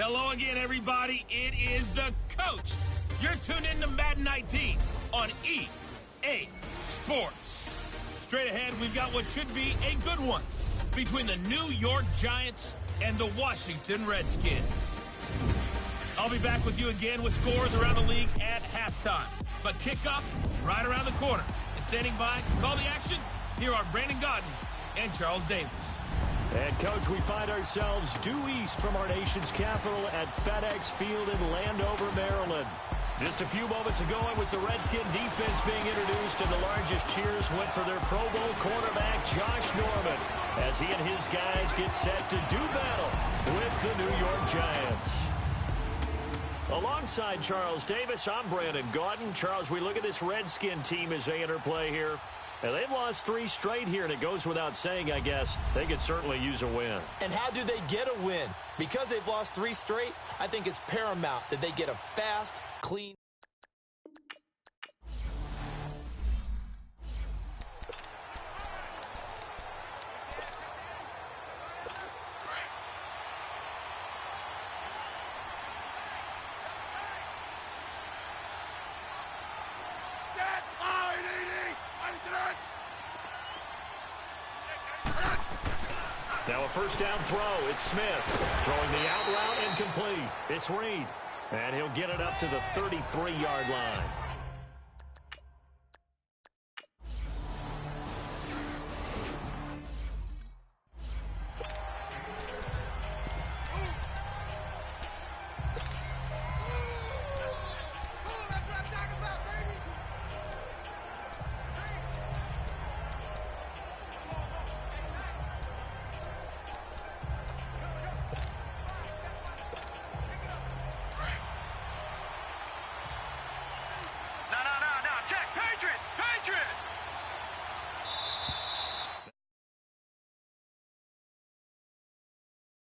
Hello again, everybody. It is the coach. You're tuned in to Madden 19 on EA Sports. Straight ahead, we've got what should be a good one between the New York Giants and the Washington Redskins. I'll be back with you again with scores around the league at halftime. But kickoff right around the corner. And standing by to call the action, here are Brandon Gaudin and Charles Davis. And, Coach, we find ourselves due east from our nation's capital at FedEx Field in Landover, Maryland. Just a few moments ago, it was the Redskin defense being introduced, and the largest cheers went for their Pro Bowl cornerback, Josh Norman, as he and his guys get set to do battle with the New York Giants. Alongside Charles Davis, I'm Brandon Gaudin. Charles, we look at this Redskin team as they interplay here. And they've lost 3 straight here, and it goes without saying, I guess, they could certainly use a win. And how do they get a win? Because they've lost 3 straight, I think it's paramount that they get a fast, clean. Now a first down throw. It's Smith throwing the out route incomplete. It's Reed, and he'll get it up to the 33-yard line.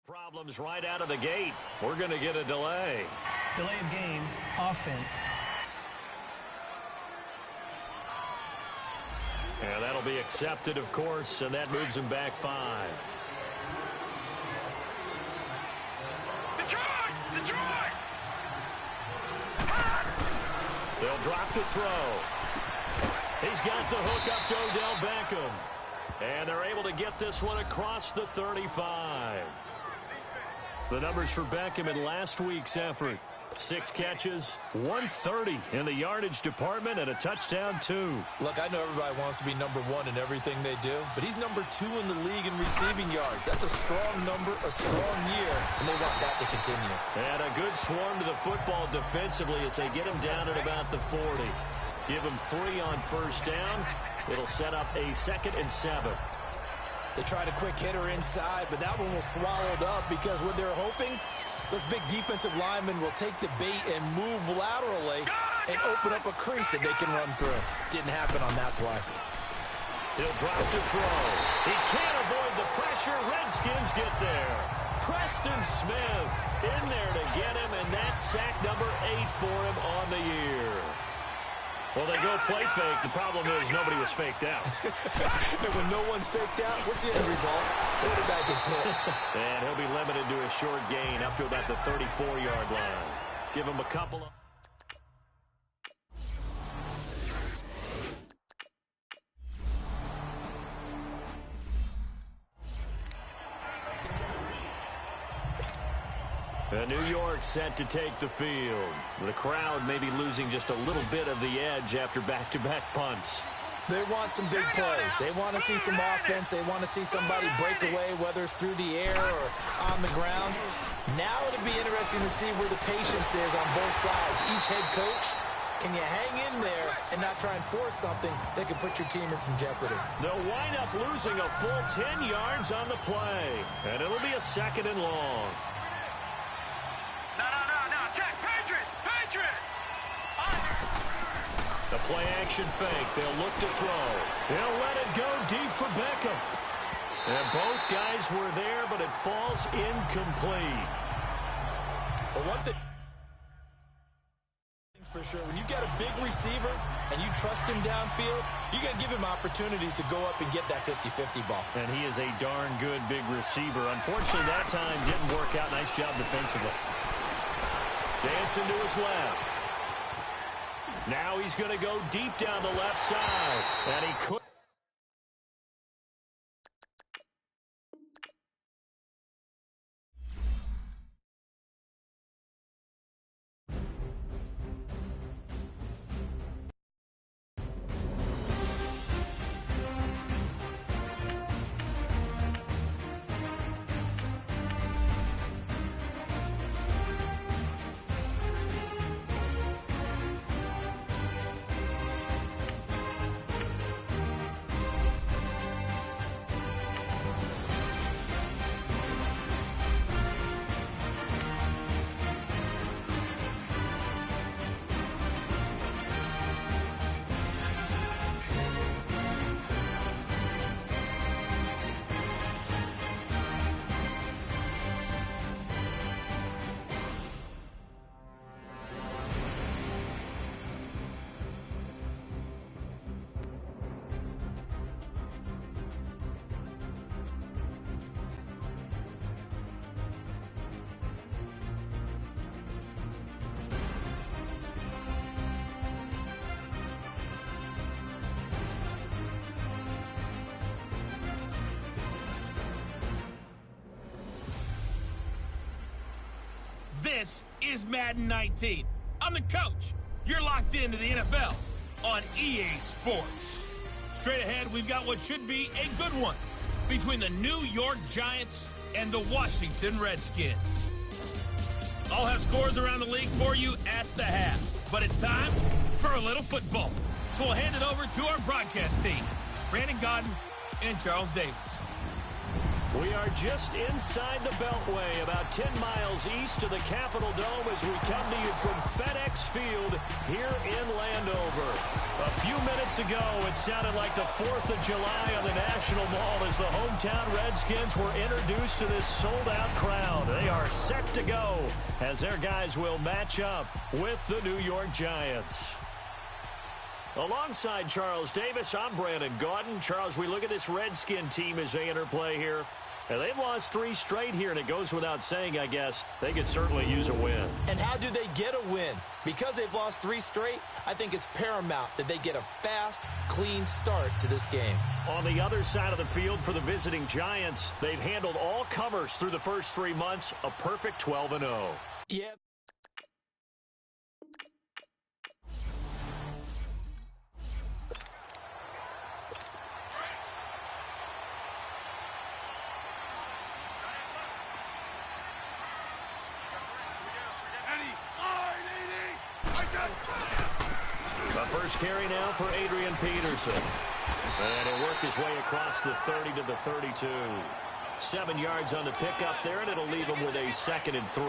Problems right out of the gate. We're going to get a delay. Delay of game, offense. And that'll be accepted, of course, and that moves him back 5. Detroit! They'll drop the throw. He's got the hook up to Odell Beckham. And they're able to get this one across the 35. The numbers for Beckham in last week's effort. 6 catches, 130 in the yardage department, and a touchdown, 2. Look, I know everybody wants to be number 1 in everything they do, but he's number 2 in the league in receiving yards. That's a strong number, a strong year, and they want that to continue. And a good swarm to the football defensively as they get him down at about the 40. Give him 3 on first down. It'll set up a 2nd and 7. They tried a quick hitter inside, but that one was swallowed up because what they're hoping, those big defensive linemen will take the bait and move laterally and open up a crease that they can run through. Didn't happen on that play. He'll drop to throw. He can't avoid the pressure. Redskins get there. Preston Smith in there to get him, and that's sack number 8 for him on the year. Well, they go play fake. The problem is nobody was faked out. And when no one's faked out, what's the end result? Quarterback gets hit. And he'll be limited to a short gain up to about the 34-yard line. Give him a couple of... New York set to take the field. The crowd may be losing just a little bit of the edge after back-to-back punts. They want some big plays. They want to see some offense. They want to see somebody break away, whether it's through the air or on the ground. Now it'll be interesting to see where the patience is on both sides. Each head coach, can you hang in there and not try and force something that could put your team in some jeopardy? They'll wind up losing a full 10 yards on the play, and it'll be a 2nd and long. The play-action fake. They'll look to throw. They'll let it go deep for Beckham. And both guys were there, but it falls incomplete. But one thing for sure. When you get a big receiver and you trust him downfield, you got to give him opportunities to go up and get that 50-50 ball. And he is a darn good big receiver. Unfortunately, that time didn't work out. Nice job defensively. Dancing to his left. Now he's going to go deep down the left side. And he could. This is Madden 19. I'm the coach. You're locked into the NFL on EA Sports. Straight ahead, we've got what should be a good one between the New York Giants and the Washington Redskins. I'll have scores around the league for you at the half, but it's time for a little football. So we'll hand it over to our broadcast team, Brandon Godden and Charles Davis. We are just inside the Beltway, about 10 miles east of the Capitol Dome as we come to you from FedEx Field here in Landover. A few minutes ago, it sounded like the 4th of July on the National Mall as the hometown Redskins were introduced to this sold-out crowd. They are set to go as their guys will match up with the New York Giants. Alongside Charles Davis, I'm Brandon Gaudin. Charles, we look at this Redskin team as they interplay here. And they've lost 3 straight here, and it goes without saying, I guess, they could certainly use a win. And how do they get a win? Because they've lost 3 straight, I think it's paramount that they get a fast, clean start to this game. On the other side of the field for the visiting Giants, they've handled all comers through the first 3 months, a perfect 12-0. Yeah. The first carry now for Adrian Peterson. And he'll work his way across the 30 to the 32. 7 yards on the pickup there, and it'll leave him with a 2nd and 3.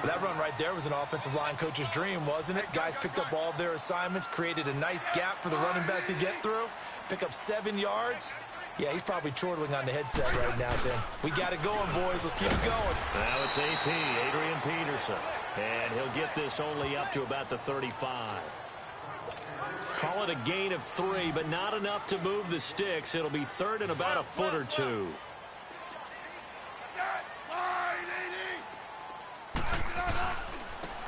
That run right there was an offensive line coach's dream, wasn't it? Guys picked up all of their assignments, created a nice gap for the running back to get through, pick up 7 yards. Yeah, he's probably chortling on the headset right now saying, we got it going, boys. Let's keep it going. Now it's AP, Adrian Peterson. And he'll get this only up to about the 35. Call it a gain of 3, but not enough to move the sticks. It'll be 3rd and about a foot or 2.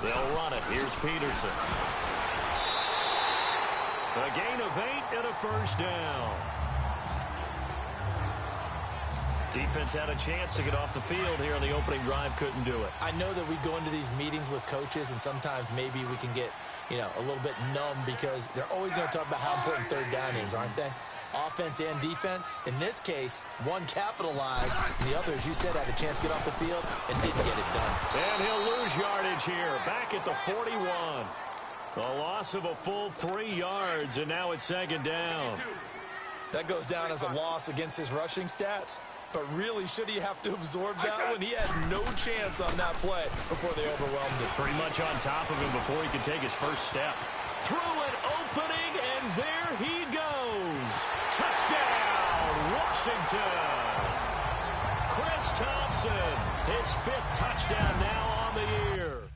They'll run it. Here's Peterson. A gain of 8 and a first down. Defense had a chance to get off the field here on the opening drive, couldn't do it. I know that we go into these meetings with coaches, and sometimes maybe we can get, a little bit numb because they're always going to talk about how important 3rd down is, aren't they? Offense and defense. In this case, one capitalized, and the other, as you said, had a chance to get off the field and didn't get it done. And he'll lose yardage here, back at the 41. A loss of a full 3 yards, and now it's 2nd down. That goes down as a loss against his rushing stats. But really, should he have to absorb that one? He had no chance on that play before they overwhelmed him. Pretty much on top of him before he could take his first step. Through an opening, and there he goes. Touchdown, Washington. Chris Thompson, his 5th touchdown now on the year.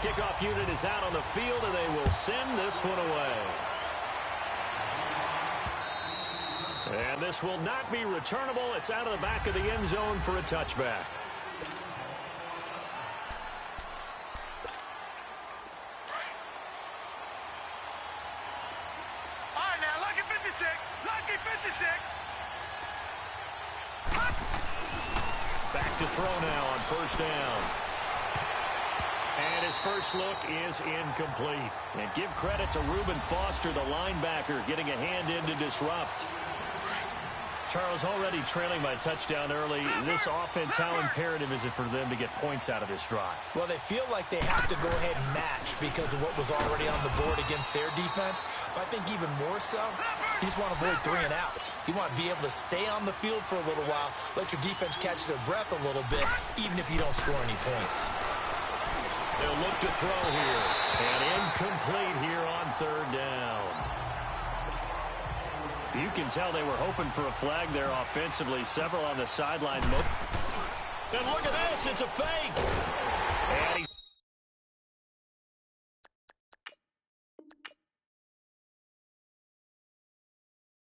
kickoff unit is out on the field, and they will send this one away. And this will not be returnable. It's out of the back of the end zone for a touchback. All right, now, lucky 56. Lucky 56. Back to throw now on first down. And his first look is incomplete. And give credit to Reuben Foster, the linebacker, getting a hand in to disrupt. Charles, already trailing by a touchdown early. This offense, how imperative is it for them to get points out of this drive? Well, they feel like they have to go ahead and match because of what was already on the board against their defense. But I think even more so, you just want to avoid 3 and outs. You want to be able to stay on the field for a little while, let your defense catch their breath a little bit, even if you don't score any points. They'll look to throw here. And incomplete here on third down. You can tell they were hoping for a flag there offensively. Several on the sideline. And look at this. It's a fake. And he